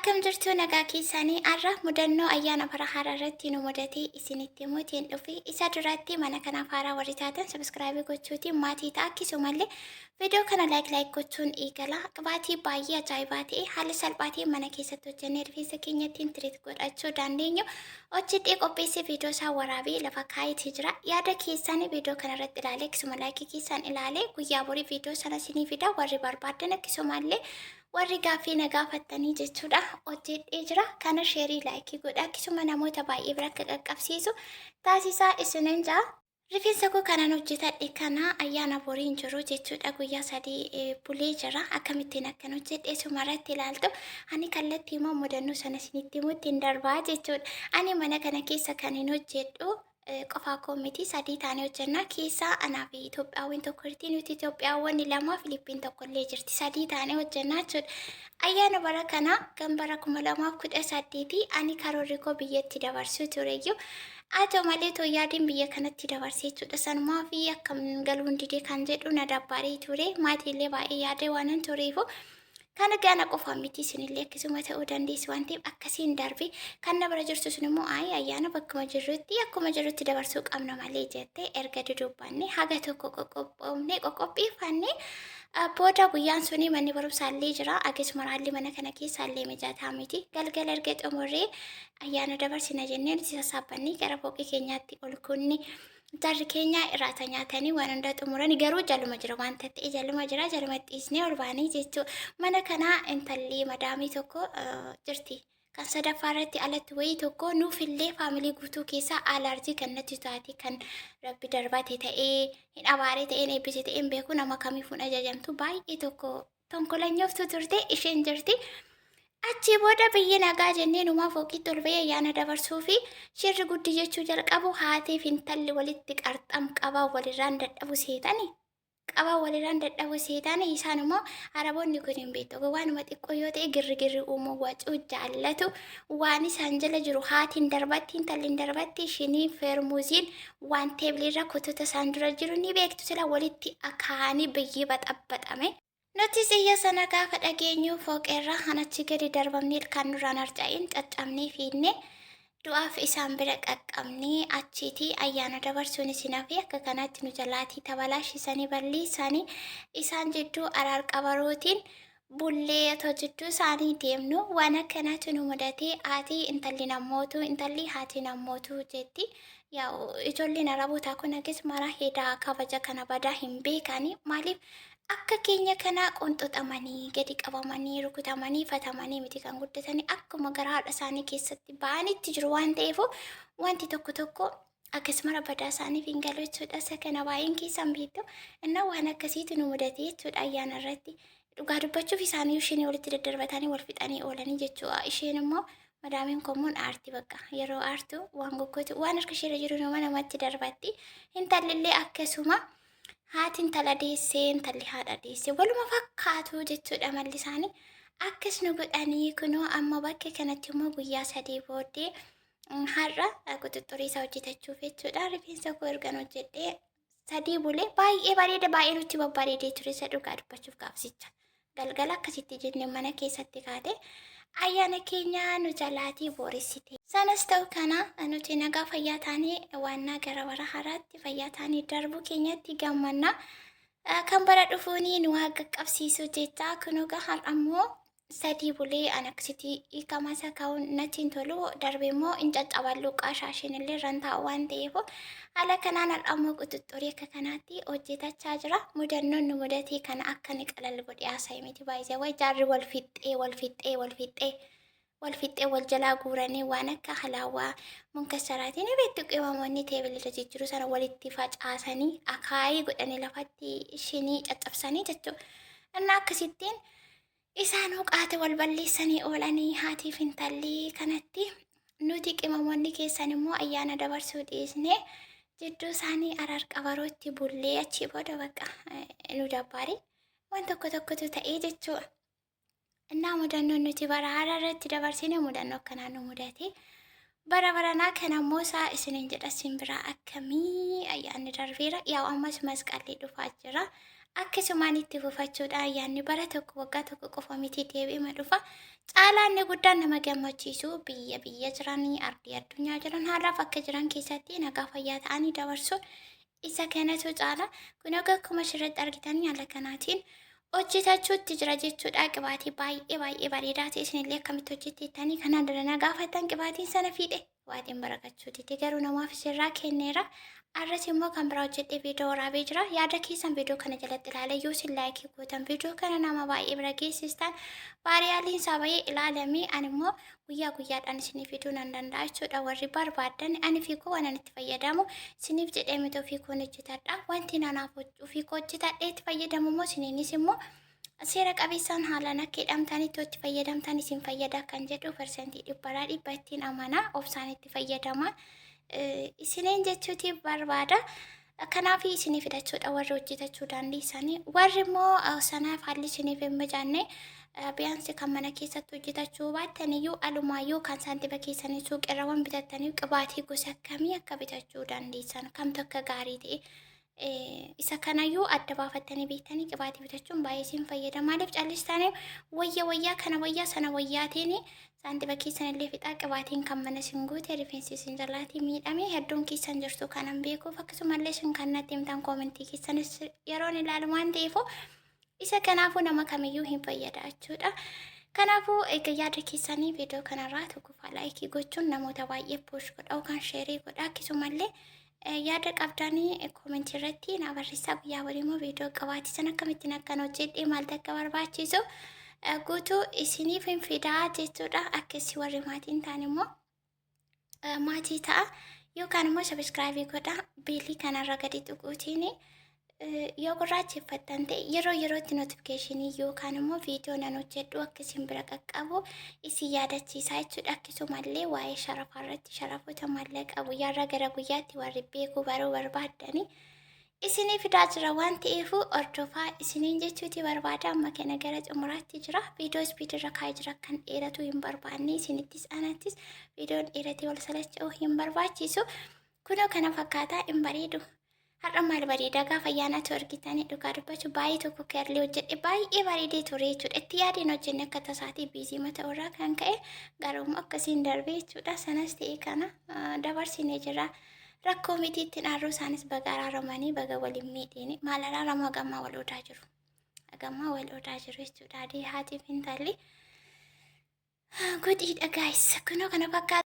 Akkam jirtu nagaa keessanii arra mudannoo ayyaana bara haaraa irratti nu mudatee isinitti himuutiin dhufe isa duratti mana kanaaf haaraa warri taatan sabiskiraabii gochuutiin maatii ta'a akkasumallee viidiyoo kana laayik gochuun eegala qabaatii baay'ee ajaa'ibaa ta'e haala salphaatiin mana keessatti hojjennee rifeensa keenyattiin tiriit godhachuu dandeenyu hojjedhee qopheessee viidiyoo isaa waraabee lafa kaa'eetii jira yaada keessanii viidiyoo kana irratti ilaalee akkasuma laayikii keessan ilaalee guyyaa borii viidiyoo sana sinii fidaa warri barbaadan akkasumallee warri gaaffii na gaafattanii jechuudha hojjedhee jira kana sheerii laayikii godha akkasuma namoota baay'ee bira akka qaqqabsiisu taasisaa isiniin jaa rifeensa koo kanan hojjetadhe kana ayyaana boriin jiru jechuudha guyyaa sadii bulee jira akkamittiin akkan hojjedhe sumarratti ilaaltu ani kallattii immoo mudannoo sana isinitti himuutti hin darbaa jechuudha ani mana kana keessa kan hin hojjedhu qofaa koo miti sadii taanee hojjennaa keessaa anaa fi Itoophiyaawwan tokko jirti nuti Itoophiyaawwan lama Filiippiin tokko illee jirti sadii taanee hojjennaa jechuudha. Ayyaana bara kana kan bara 2018 ani karoorri koo biyyatti dabarsuu tureyyuu haa ta'u malee tooyyaadiin biyya kanatti dabarsee jechuudha sanumaa fi akkam galuun didee kan jedhu na dabbaree ture maatiillee baay'ee yaadee waanan tureefu. Kana gaana qofaa miti isinillee akkasuma ta'uu dandeessu waan ta'eef akkasiin darbe kan na bira jirtu sun immoo ayyaana bakkuma jirrutti akkuma jirrutti dabarsuu qabna malee jettee erga dudubbanne haga tokko qoqqopheeffannee booda guyyaan suni manni barumsaallee jira akkasuma haalli mana kana keessaallee mijataa miti galgala erga xumurree ayyaana dabarsina jennee nuti sassaabannee gara fooqii keenyaatti ol kunni. Jarri keenya irraata nyaatanii waan hunda xumuranii garuu jaluma jira waan ta'e jaluma jira jaluma dhiisnee ol baanii jechuudha. Mana kanaa intalli madaamii tokko jirti. Kan sadaffaa irratti alatti wayii tokko nuufillee faamilii guutuu keessaa alarjii kan natti taate kan rabbi darbate ta'ee hin abaaree ta'een eebbise ta'een beeku nama kamiifuu ajajamtu baay'ee tokko tonkolanyoftu turte isheen jirti. Achi booda biyyi nagaa jennee numaa fooqitti ol ba'ee ayyaana dabarsuu fi shirri guddi jechuu jalqabu haateef intalli walitti qarxam qabaa walirraan dadhabu seetani isaan immoo araboonni kun hin beektu waanuma xiqqoo yoo ta'e girrigirri uumuu wacuu jaallatu waan isaan jala jiru haatiin darbatti intalliin darbatti shinii feermuuziin waan teebiliirra kututa isaan dura jiru ni beektu sila walitti akaanii biyyi baxabbaxame. Nuti xiyya sana gaafa dhageenyu fooqeerra hanachi gadi darbamnee kan nurraan harca'in caccabnee fiinnee du'aaf isaan bira qaqqabnee achiitii ayyaana dabarsuun isin hafe akka kanatti nu jalaatii tabalaashisanii balleessanii isaan jidduu araar qabarootiin bullee otoo jidduu isaanii deemnu waan akkanaatu nu mudatee haati intalli haati nammootu jetti. Yaa ijoolleen arabootaa kun akkas mara hedaa kabaja kana badaa hin beekani maaliif akka keenya kana qonxoxamanii gadi qabamanii rukutamanii fatamanii miti kan guddatanii akkuma gara haadha isaanii keessatti ba'anitti jiru waan ta'eef wanti tokko akkasuma badaa isaaniif hin galu jechuudha. Isa kana baay'een keessan beektu innaa waan akkasiitu nu mudate jechuudha ayyaana irratti dhugaa dubbachuuf isaanii isheen walitti daddarbatanii wal fixanii oolanii jechuudha. Isheen immoo madaamiin kommuun aarti bakka yeroo aartu waan goggotu waan harka isheerra jiru namatti darbatti intallillee akkasuma. Haati intala deessee intalli haadha deessee waluma fakkaatu jechuudha malli isaanii akkas nu godhanii kunoo amma bakka kanatti immoo guyyaa sadii booddee har'a quxuxurii isaa hojjetachuuf jechuudha rifeensa koo ergan hojjedhee sadii bulee baay'ee bareeda baay'ee nutti babbareedee ture isa dhugaa dubbachuuf gaafsicha galgala akkasitti jennee mana keessatti kaatee ayyaana keenya nu jalaatii booressite. Sanas ta'u kana nuti nagaa fayyaa taanee waannaa gara bara haaraatti fayyaa taanee darbuu keenyatti gammannaa kan bara dhufuunii nu haa qaqqabsiisu jecha kunuuga har'ammoo sadii bulee an akkasitti hiikamasa ka'uun natti hin tolu darbe immoo hin caccaballu qaashaashin illee irraan taa'u waan ta'eef haala kanaan har'ammoo quxuxurii akka kanaatti hojjetachaa jira mudannoon nu mudatee kana akka ni qalal godhee haasa'e miti baay'isee wayi jaarri wal fixxee wal jalaa guuranii waan akka halaawaa munkasaraatiin beektu qimamoonni teebilirra jijjiiru sana walitti facaasanii akaayii godhanii lafatti shinii caccabsanii jechuudha. Innaa akkasittiin isaan huqaate wal balleessanii oolanii haatiif intalli kanatti nuti qimamoonni keessan immoo ayyaana dabarsuu dhiisnee jidduu isaanii araar qabarootti bullee achii booda bakka nu dabbaare waan tokkotu ta'ee jechuudha. Innaa mudannoon nuti bara haaraa irratti dabarsine mudannoo akkanaa nu mudate bara baranaa kana immoo isaa isiniin jedha simbiraa akkamii ayyaanni darbeera yaa ammas masqalli dhufaa jira akkasumaan itti fufachuudhaan ayyaanni bara tokko waggaa tokko qofa miti deebi'ee dhufa. Caalaan guddaan nama gammachiisu biyya jiranii ardii addunyaa jiran haalaaf akka jiran keessatti nagaa fayyaa ta'anii dabarsuun isa kanatu caala. Kun akkuma asirratti argitanii haala kanaatiin hojjetachuutti jira jechuudha. Qibaatii baay'ee bareedaa ta'e isinillee akkamitti hojjetteettanii kanaan dura gaafattan qibaatiin sana fiidhe waatiin barakachuuti garuu namaaf sirraa kenneera. Arras immoo kan biraa hojjedhee viidiyoo waraabee jira. Yaada keessan viidiyoo kana jalatti ilaala. Yoo isin laayikii gootan viidiyoo kana nama baay'ee bira geessistan baariyaaliin isaa baay'ee ilaalamee ani immoo guyyaadhaan isiniif fiduu nan danda'a jechuudha. Warri barbaadan ani fiikoo waan itti fayyadamu isiniif jedhee miti fiikoon hojjetadha. Wanti nanaaf fiikoo hojjetadhee itti fayyadamu immoo isiniinis immoo seera qabeessaan haalaan akka hidhamtanitti itti fayyadamtan isin fayyada kan jedhu persentii 100% ittiin amana obsaan itti fayyadama. Isiniin jechuutiif barbaada. Kanaaf isinii fidachuudha warri hojjetachuu dandeessanii. Warri immoo sanaaf haalli isiniif hin mijaanne biyaansi kan mana keessatti hojjetachuu baattan iyyuu alumaayyuu kan saantiba keessanii suuqirrawwan bitattanii qibaatii gosa akkamii akka bitachuu dandeessan kamtu akka gaarii ta'e isa kanayyuu adda baafattanii beektanii qibaatii bitachuun baay'ee isin fayyada. Maaliif callistanii wayyaa kana wayyaa sana wayyaatiin saantiba keessan illee fixaa qibaatiin kan mana isin guute rifeensi isin jalaatii miidhame hedduun keessan jirtu kanan beekuuf akkasumallee isin kan natti himtan koomentii keessanis yeroon ilaalu waan ta'eef isa kanaafuu nama kamiyyuu hin fayyada jechuudha. Kanaafuu egaa yaada keessanii viidiyoo kanarraa tokkoffaa laayikii gochuun namoota baay'ee puush godha yookaan sheerii godha. Akkasumallee yaada qabdanii koomentii irratti na barreessaa. Guyyaa waliin viidiyoo qibaatii sana akkamittiin akkan hojjedhee maaltu akka barbaachisu guutuu isiniif hin fidaa jechuudha. Akkasii warri maatiin ta'an immoo maatii ta'a yookaan immoo sabiskiraabii godha. Beelii kanarra gadi tuquutiin yoo gurraacheffattan ta'e yerootti notifikashinii yookaan immoo viidiyoo nan hojjedhu akka isin bira qaqqabu isin yaadachiisaa jechuudha. Akkasumallee waa'ee sharafaa irratti sharafoota maallaqa guyyaarraa gara guyyaatti warri beekuu baruu barbaadanii isinii fidaa jira waan ta'eef hordofaa isiniin jechuuti barbaada. Amma kana gara xumuraatti jira. Viidiyoo ispiidirra kaa'ee jira kan dheeratu hin barbaanne isinittis anattis viidiyoon dheeratee wal salacha'uu hin barbaachisu. Kunoo kana fakkaataa hin bareedu. Har'a maal bareeda gaafa ayyaanatu argitanii dhugaa dubbachuu baay'ee tokko keerlee hojjedhe baay'ee bareedee ture jechuudha. Itti yaadeen hojjenne akka tasaatii biizii mata irraa kan ka'e garuu akkasiin darbee jechuudha. Sanas ta'e kana dabarsinee jira. Rakkoo miti ittiin aarroo isaanis baga araaramanii baga waliin miidhiini maal araaramu hagammaa wal odaa jiru. Hagammaa wal odaa jiru jechuudha. Adii haatiif intalli. Godhiidha gaayis. Kunoo kana fakkaata.